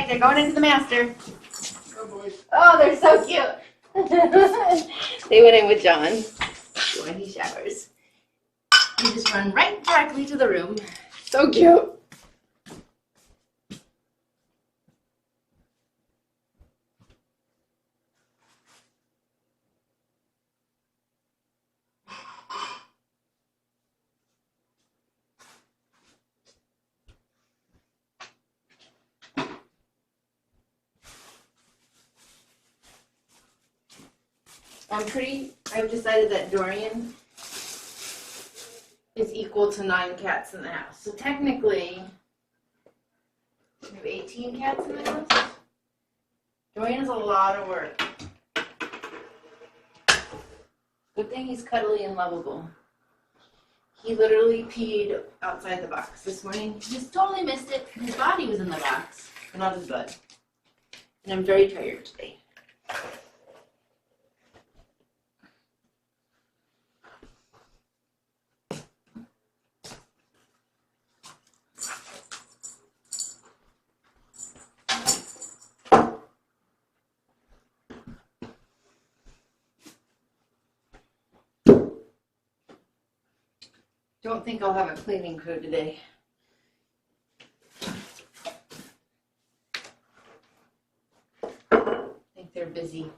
right, they're going into the master. Oh, boy. Oh, they're so cute. They went in with John when he showers. You just run right directly to the room. So cute. I've decided that Dorian is equal to 9 cats in the house. So technically, we have 18 cats in the house. Dorian is a lot of work. Good thing he's cuddly and lovable. He literally peed outside the box this morning. He just totally missed it. His body was in the box, but not his butt. And I'm very tired today. Don't think I'll have a cleaning crew today. I think they're busy.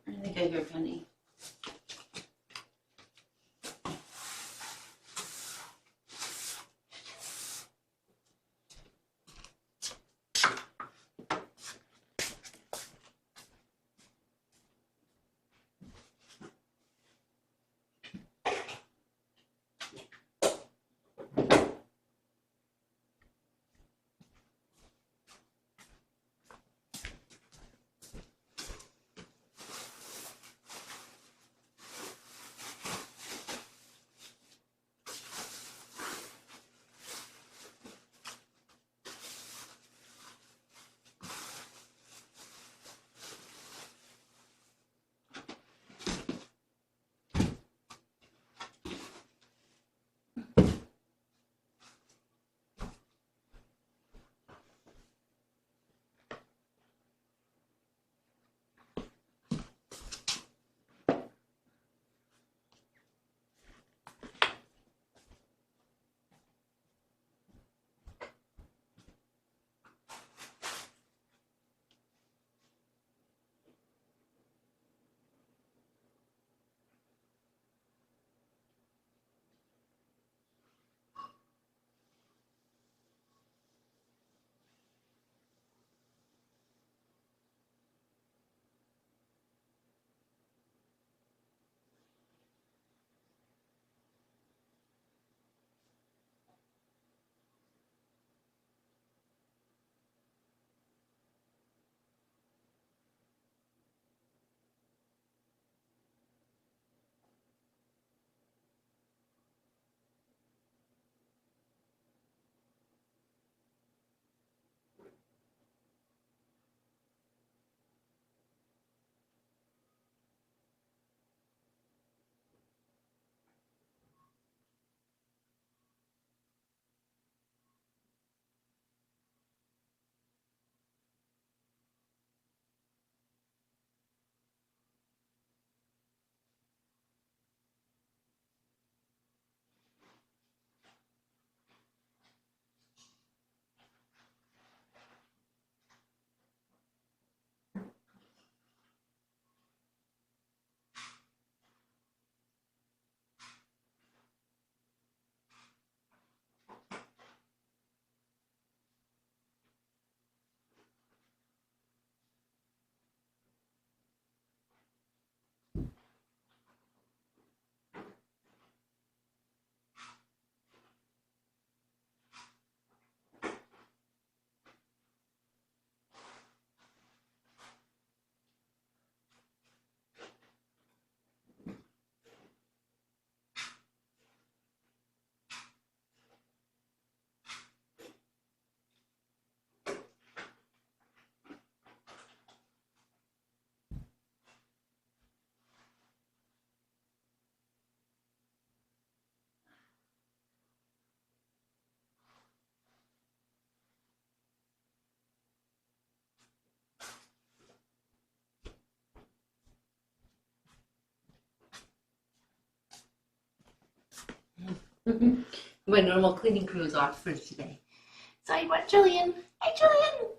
I think I hear Penny. My normal cleaning crew is off for today. So I brought Jillian. Hi, Jillian.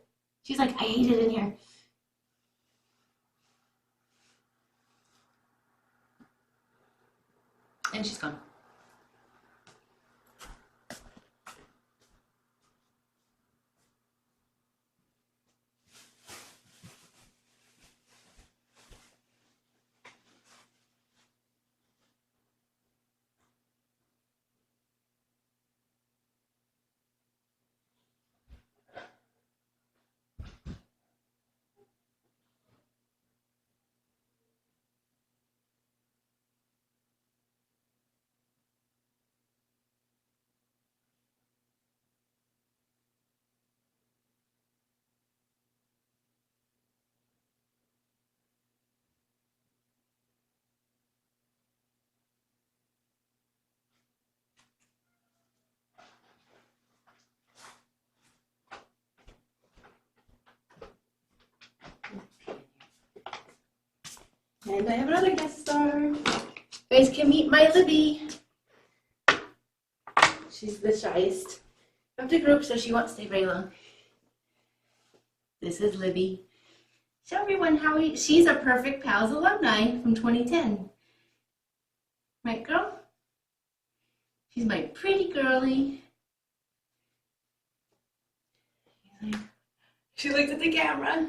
She's like, I hate it in here. And she's gone. And I have another guest star. You guys can meet my Libby. She's the shyest of the group, so she won't stay very long. This is Libby. Show everyone how she's a Perfect Pals alumni from 2010. Right, girl? She's my pretty girly. She looks at the camera.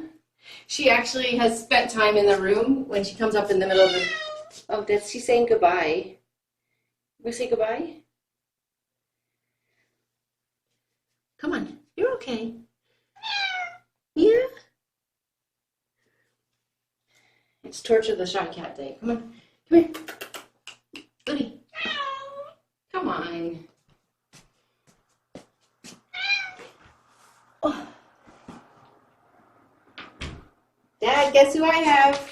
She actually has spent time in the room when she comes up in the middle of the... Oh, that's she saying goodbye. We say goodbye? Come on, you're okay. Yeah? It's Torture the Shy Cat Day. Come on, come here. Goody. Come on. Oh. Dad, guess who I have?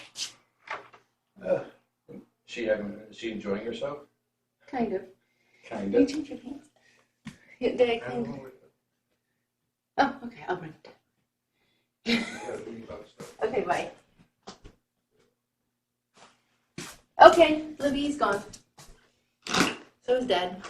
Is she enjoying herself? Kind of. Kind Can you of. change your pants? Did I clean? Oh, okay, I'll bring it. Okay, bye. Okay, Libby's gone. So is Dad.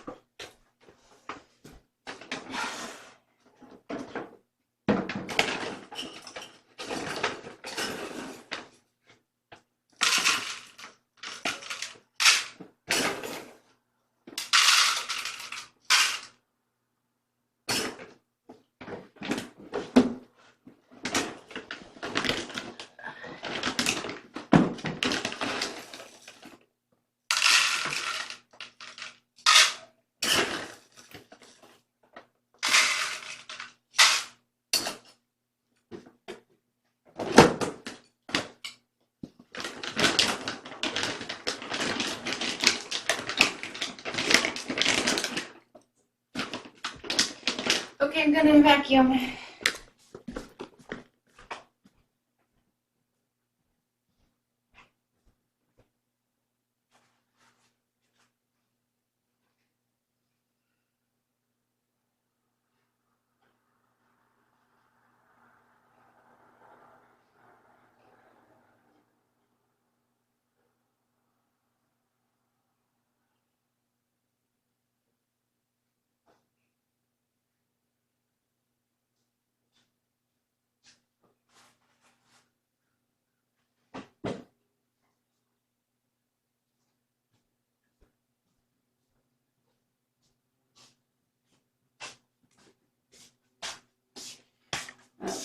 Okay, I'm gonna vacuum.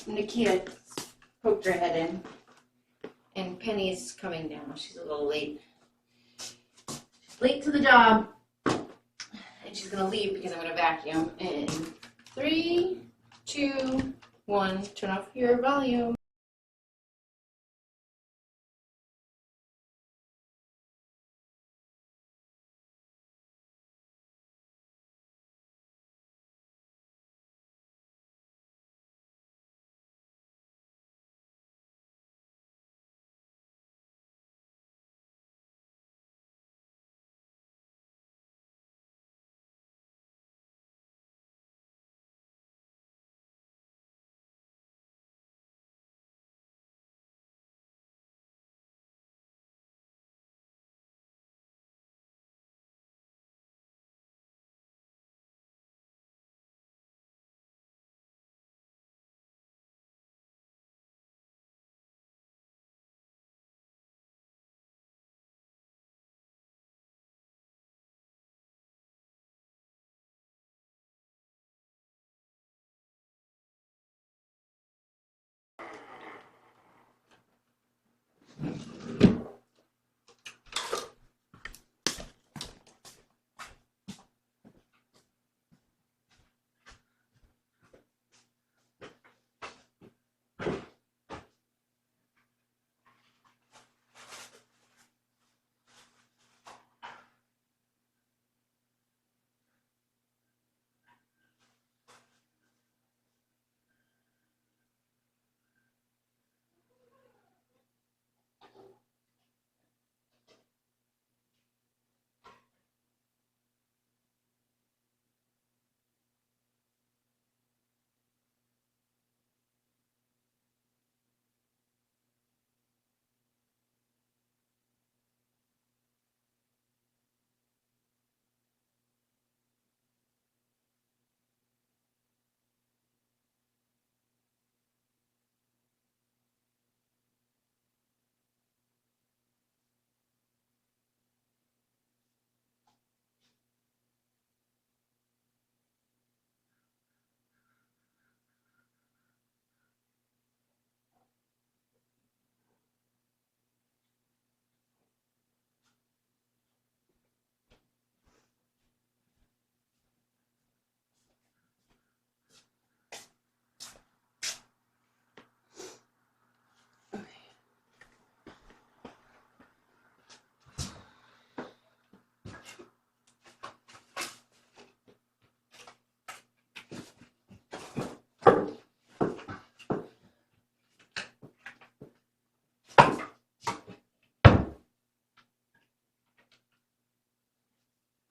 Nakia poked her head in, and Penny's coming down. She's a little late. Late to the job, and she's gonna leave because I'm gonna vacuum in 3, 2, 1. Turn off your volume.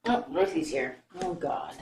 Oh, Ruthie's here. Oh, God.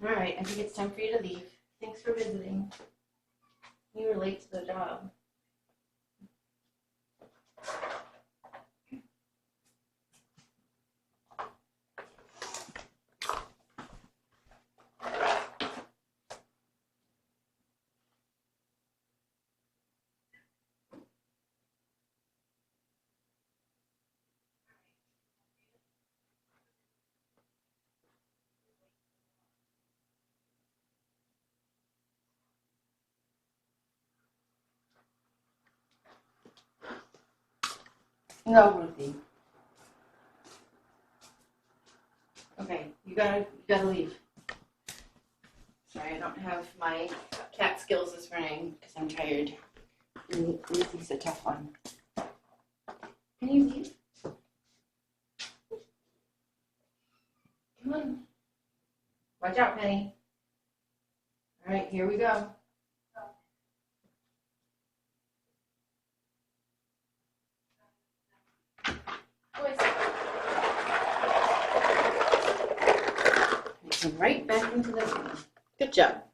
All right, I think it's time for you to leave. Thanks for visiting. You were late to the job. No, Ruthie. Okay, you gotta leave. Sorry, I don't have my cat skills this morning because I'm tired. And Ruthie's a tough one. Can you leave? Come on. Watch out, Penny. All right, here we go. Boys. Come right back into the room. Good job.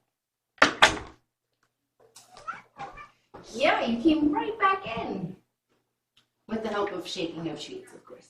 Yeah, you came right back in. With the help of shaking of sheets, of course.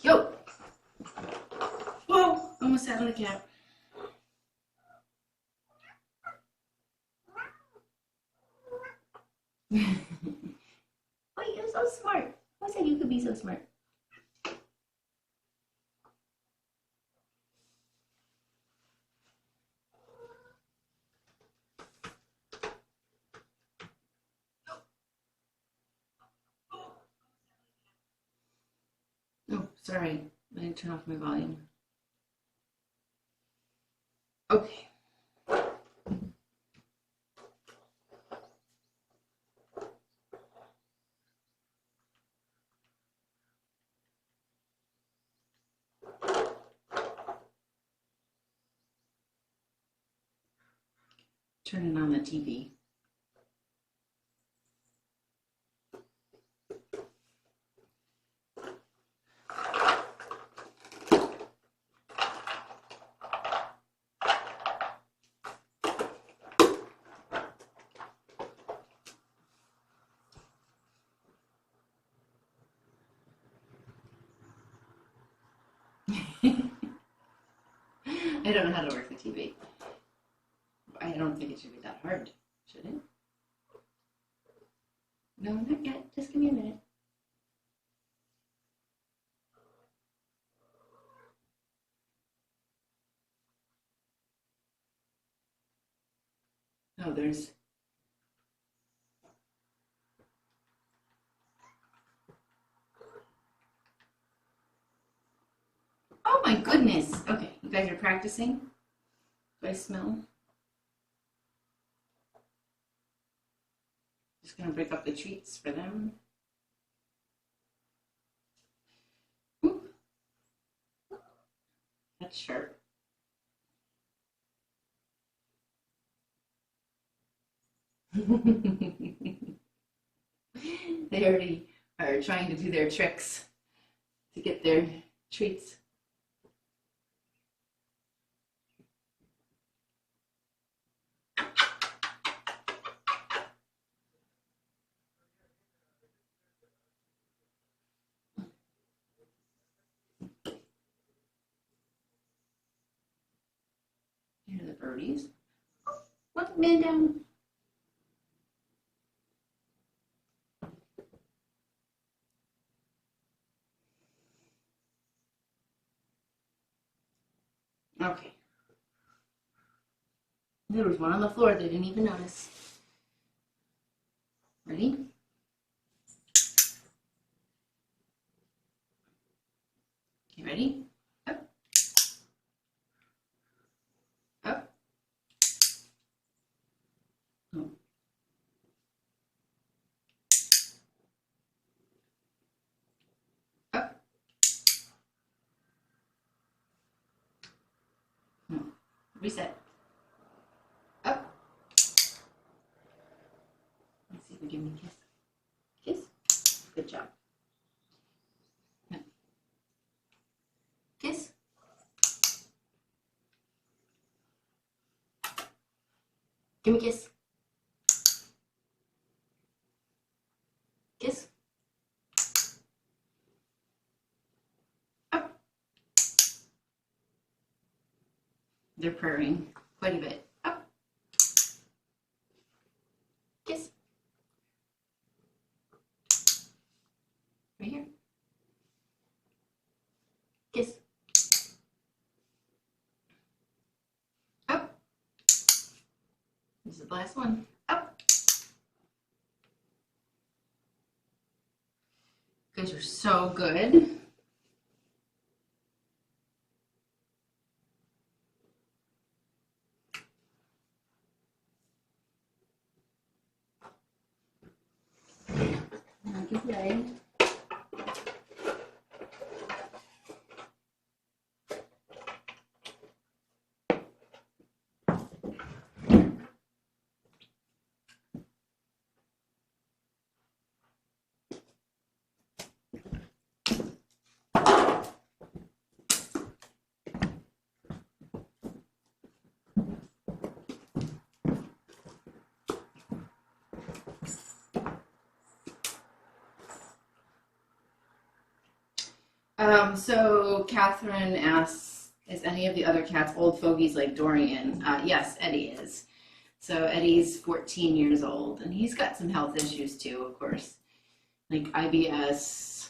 Yo! Whoa! Almost sat on the cat. Wait, you're so smart. Who said you could be so smart? Oh, sorry. I didn't turn off my volume. Okay. Turning on the TV. I don't know how to work the TV. I don't think it should be that hard, should it? No, not yet. Just give me a minute. Oh, there's. Oh my goodness. Okay, you guys are practicing? Do I smell? Just gonna break up the treats for them. Ooh. That's sharp. They already are trying to do their tricks to get their treats. Here are the birdies. Look, man down. Okay. There was one on the floor they didn't even notice. Ready? Okay, ready? Up. Up. Oh. Up. Oh. Reset. Up. Let's see if we give me a kiss. Kiss. Good job. Kiss. Give me a kiss. Kiss. Up. They're purring quite a bit. Up. Kiss. Right here. Kiss. Up. This is the last one. Up. You guys are so good. Good play. So Catherine asks, is any of the other cats old fogies like Dorian? Yes, Eddie is. So Eddie's 14 years old, and he's got some health issues too, of course, like IBS.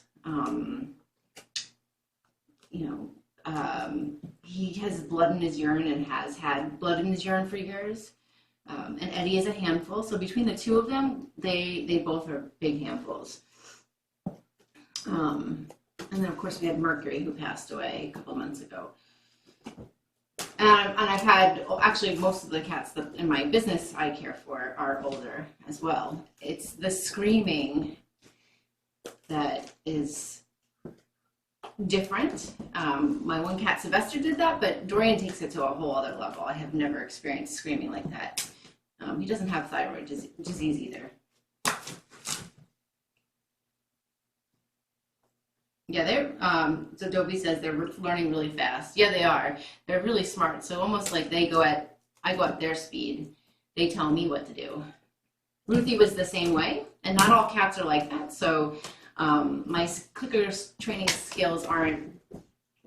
He has blood in his urine and has had blood in his urine for years. And Eddie is a handful. So between the two of them, they both are big handfuls. And then, of course, we had Mercury, who passed away a couple months ago. And I've had, actually, most of the cats that in my business I care for are older as well. It's the screaming that is different. My one cat, Sylvester, did that, but Dorian takes it to a whole other level. I have never experienced screaming like that. He doesn't have thyroid disease either. Yeah, so Dobie says they're learning really fast. Yeah, they are. They're really smart. So almost like I go at their speed. They tell me what to do. Ruthie was the same way, and not all cats are like that. So my clicker training skills aren't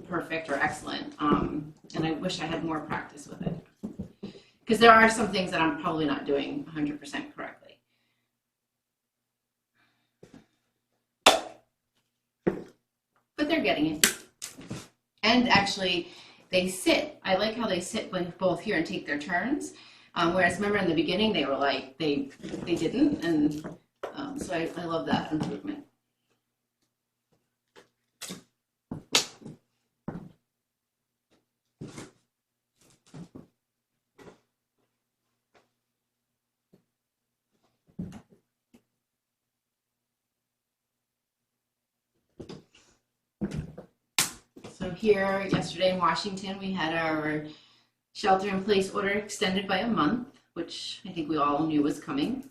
perfect or excellent, and I wish I had more practice with it. Because there are some things that I'm probably not doing 100% correctly. But they're getting it. And actually, they sit. I like how they sit both here and take their turns. Whereas remember in the beginning, they were like, they didn't. And so I love that improvement. So here, yesterday in Washington, we had our shelter-in-place order extended by a month, which I think we all knew was coming.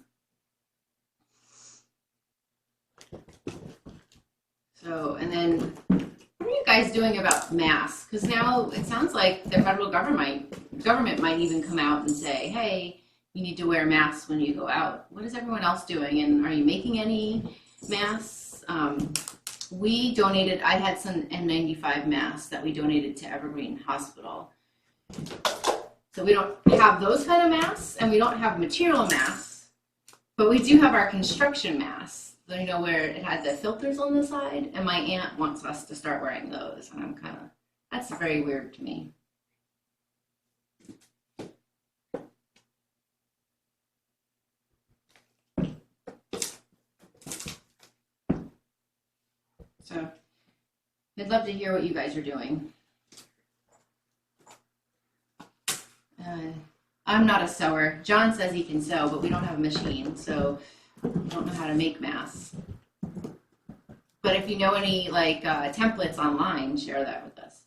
So, and then what are you guys doing about masks? Because now it sounds like the federal government might even come out and say, hey, you need to wear masks when you go out. What is everyone else doing? And are you making any masks? We donated, I had some N95 masks that we donated to Evergreen Hospital. So we don't have those kind of masks, and we don't have material masks, but we do have our construction masks. So, you know, where it had the filters on the side, and my aunt wants us to start wearing those, and I'm kind of, that's very weird to me. So I'd love to hear what you guys are doing. I'm not a sewer. John says he can sew, but we don't have a machine, so I don't know how to make masks. But if you know any like templates online, share that with us.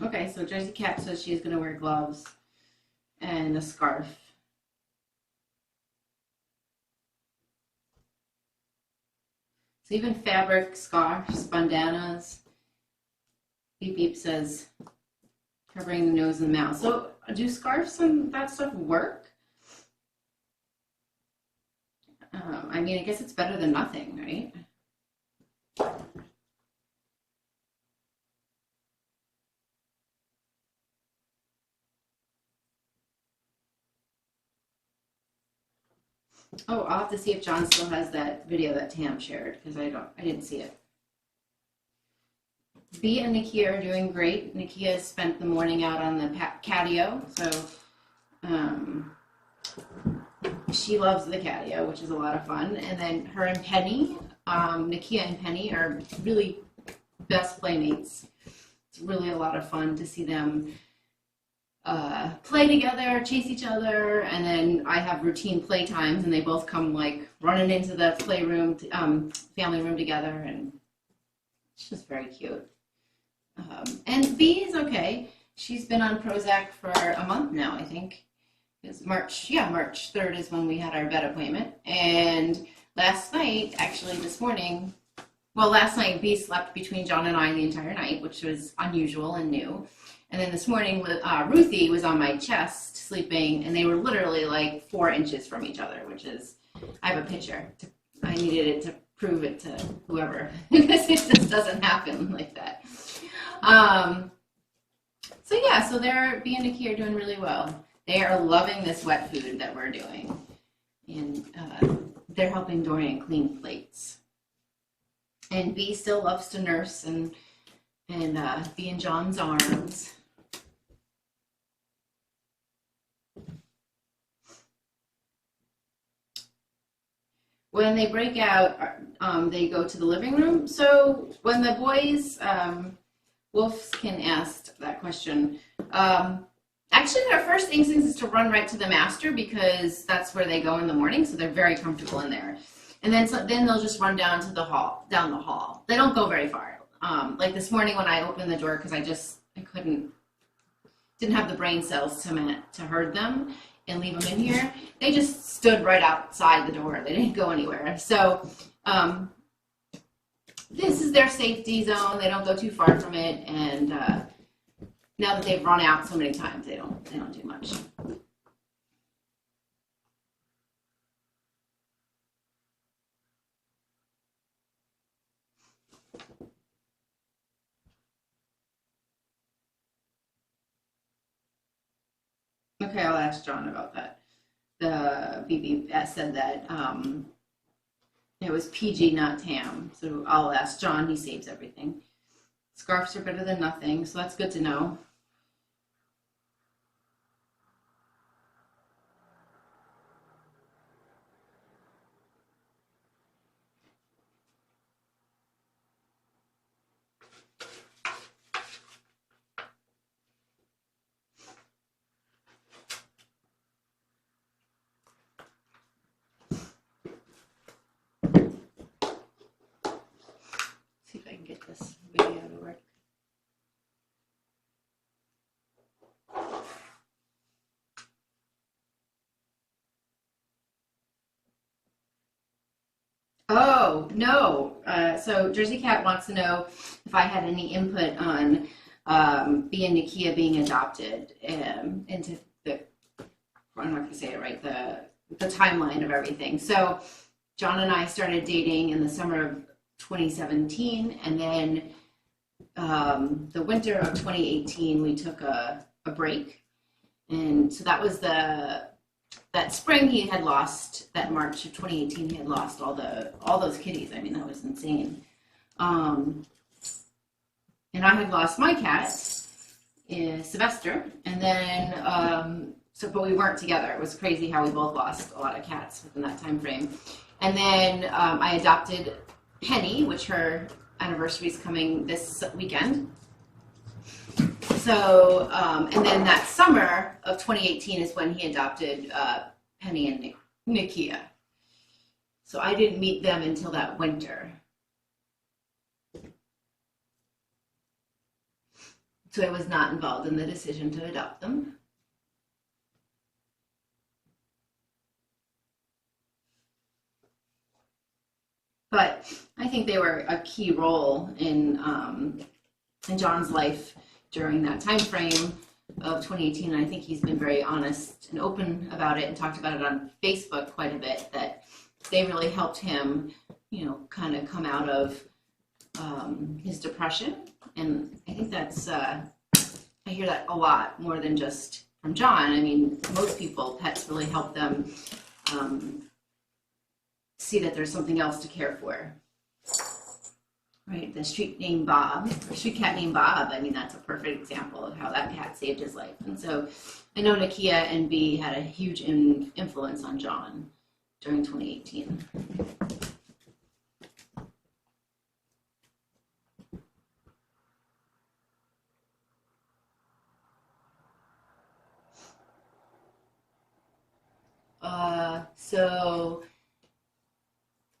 Okay, so Jersey Cat says she's going to wear gloves and a scarf. So even fabric, scarves, bandanas. Beep Beep says covering the nose and mouth. So do scarves and that stuff work? I mean, I guess it's better than nothing, right? Oh, I'll have to see if John still has that video that Tam shared, because I didn't see it. Bea and Nakia are doing great. Nakia spent the morning out on the catio, so she loves the catio, which is a lot of fun. And then her and Penny, Nakia and Penny are really best playmates. It's really a lot of fun to see them play together, chase each other, and then I have routine play times, and they both come like running into the playroom, family room together, and it's just very cute. And Bea is okay. She's been on Prozac for a month now, I think. It's March 3rd is when we had our vet appointment, and last night, actually this morning, well, last night Bea slept between John and I the entire night, which was unusual and new. And then this morning, Ruthie was on my chest sleeping, and they were literally like 4 inches from each other, which is, I have a picture. I needed it to prove it to whoever, because it just doesn't happen like that. So yeah, so they're B and Nikki are doing really well. They are loving this wet food that we're doing, and they're helping Dorian clean plates. And B still loves to nurse and be in John's arms. When they break out, they go to the living room. So when the boys, Wolfskin asked that question. Actually, their first instinct is to run right to the master because that's where they go in the morning. So they're very comfortable in there. And then they'll just run down to the hall, down the hall. They don't go very far. Like this morning when I opened the door because I didn't have the brain cells to herd them and leave them in here. They just stood right outside the door. They didn't go anywhere. So this is their safety zone. They don't go too far from it. And now that they've run out so many times, they don't do much. Okay, I'll ask John about that. The BB said that it was PG, not TAM. So I'll ask John. He saves everything. Scarves are better than nothing, so that's good to know. See if I can get this video to work. Oh, no. So Jersey Cat wants to know if I had any input on B and Nakia being adopted into the, I'm not going to say it right, the timeline of everything. So John and I started dating in the summer of 2017, and then the winter of 2018, we took a break. And so that was that spring he had lost, that March of 2018, he had lost all those kitties. I mean, that was insane. And I had lost my cat, Sylvester, and then, but we weren't together. It was crazy how we both lost a lot of cats within that time frame. And then I adopted Penny, which her anniversary is coming this weekend. So, and then that summer of 2018 is when he adopted Penny and Nakia. So I didn't meet them until that winter. So I was not involved in the decision to adopt them. But I think they were a key role in John's life during that time frame of 2018. And I think he's been very honest and open about it and talked about it on Facebook quite a bit, that they really helped him, kind of come out of his depression. And I think that's, I hear that a lot more than just from John. I mean, most people, pets really help them see that there's something else to care for. Right, the street cat named Bob, I mean, that's a perfect example of how that cat saved his life. And so I know Nakia and B had a huge influence on John during 2018. So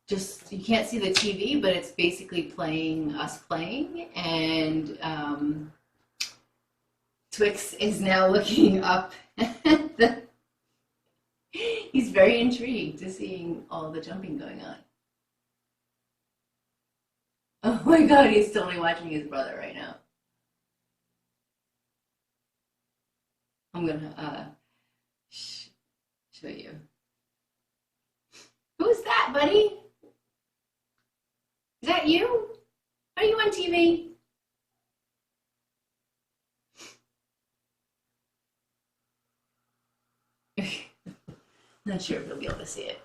just, you can't see the TV, but it's basically playing us playing, and Twix is now looking up at he's very intrigued to seeing all the jumping going on. Oh my God, he's totally watching his brother right now. I'm gonna show you. Who's that, buddy? Is that you? Are you on TV? Not sure if he'll be able to see it.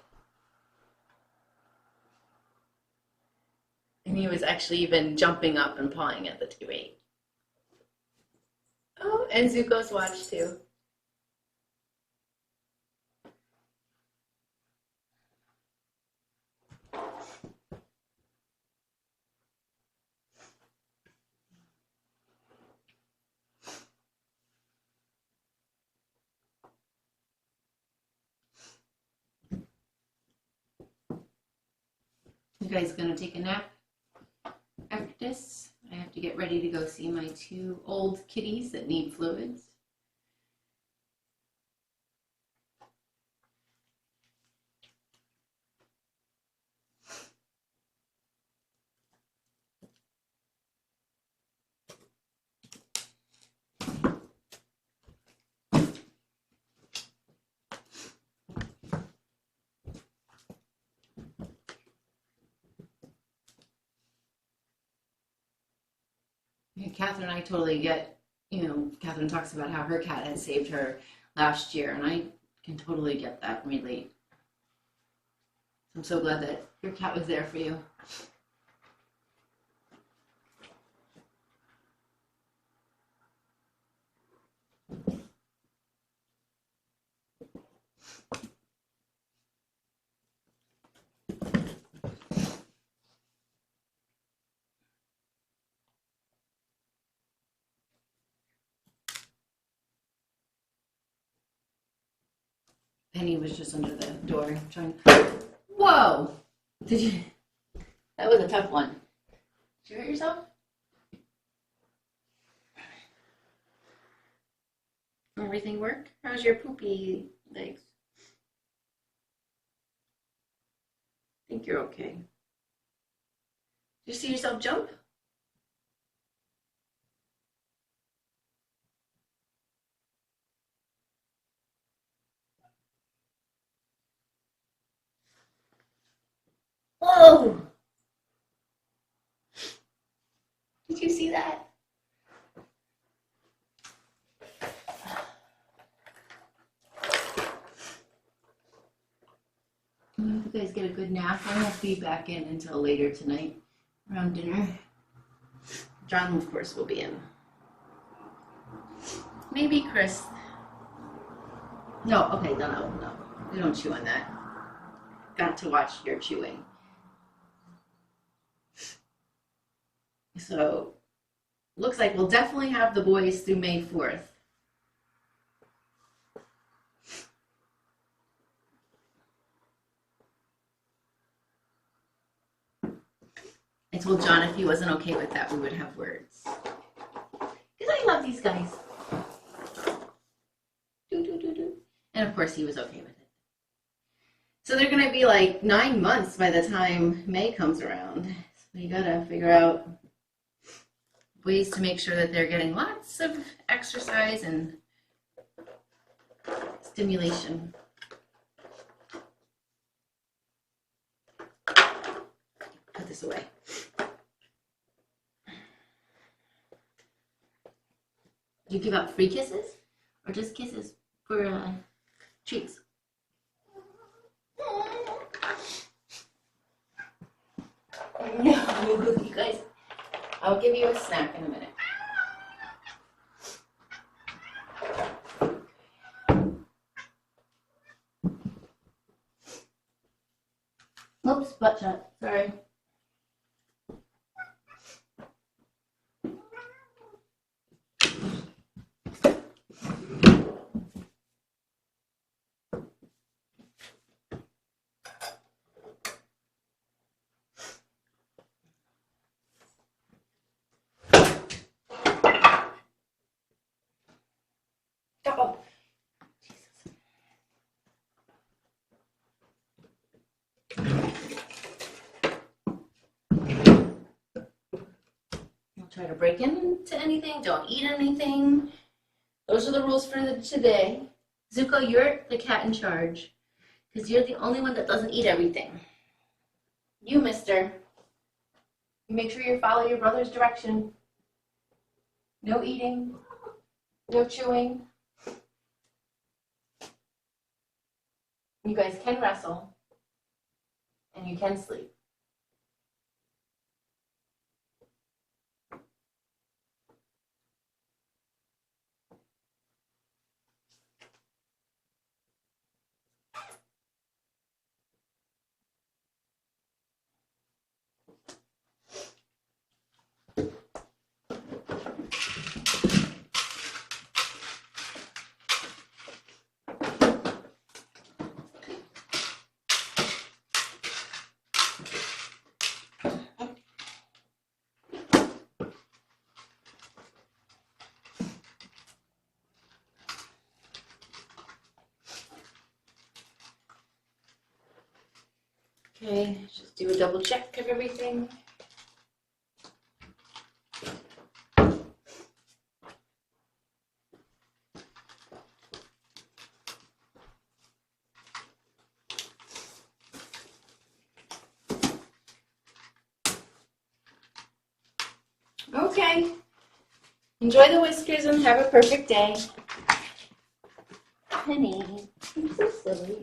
And he was actually even jumping up and pawing at the TV. Oh, and Zuko's watch too. You guys gonna take a nap after this? I have to get ready to go see my 2 old kitties that need fluids. And Catherine, I totally get, Catherine talks about how her cat had saved her last year, and I can totally get that and relate. I'm so glad that your cat was there for you. Penny was just under the door trying. Whoa! Did you? That was a tough one. Did you hurt yourself? Everything work? How's your poopy legs? I think you're okay. Did you see yourself jump? Whoa! Did you see that? I hope you guys get a good nap. I won't be back in until later tonight around dinner. John, of course, will be in. Maybe Chris. No, okay, no. We don't chew on that. Got to watch your chewing. So, looks like we'll definitely have the boys through May 4th. I told John if he wasn't okay with that, we would have words. Because I love these guys. And of course, he was okay with it. So they're going to be like 9 months by the time May comes around. So you got to figure out ways to make sure that they're getting lots of exercise and stimulation. Put this away. Do you give out free kisses or just kisses for treats? No, you guys, I'll give you a snack in a minute. Oops, butt shot, sorry. Oh, Jesus. Don't try to break into anything. Don't eat anything. Those are the rules for today. Zuko, you're the cat in charge because you're the only one that doesn't eat everything. You, mister. You make sure you follow your brother's direction. No eating. No chewing. You guys can wrestle, and you can sleep. Okay, just do a double check of everything. Okay. Enjoy the whiskers and have a perfect day. Honey, you're so silly.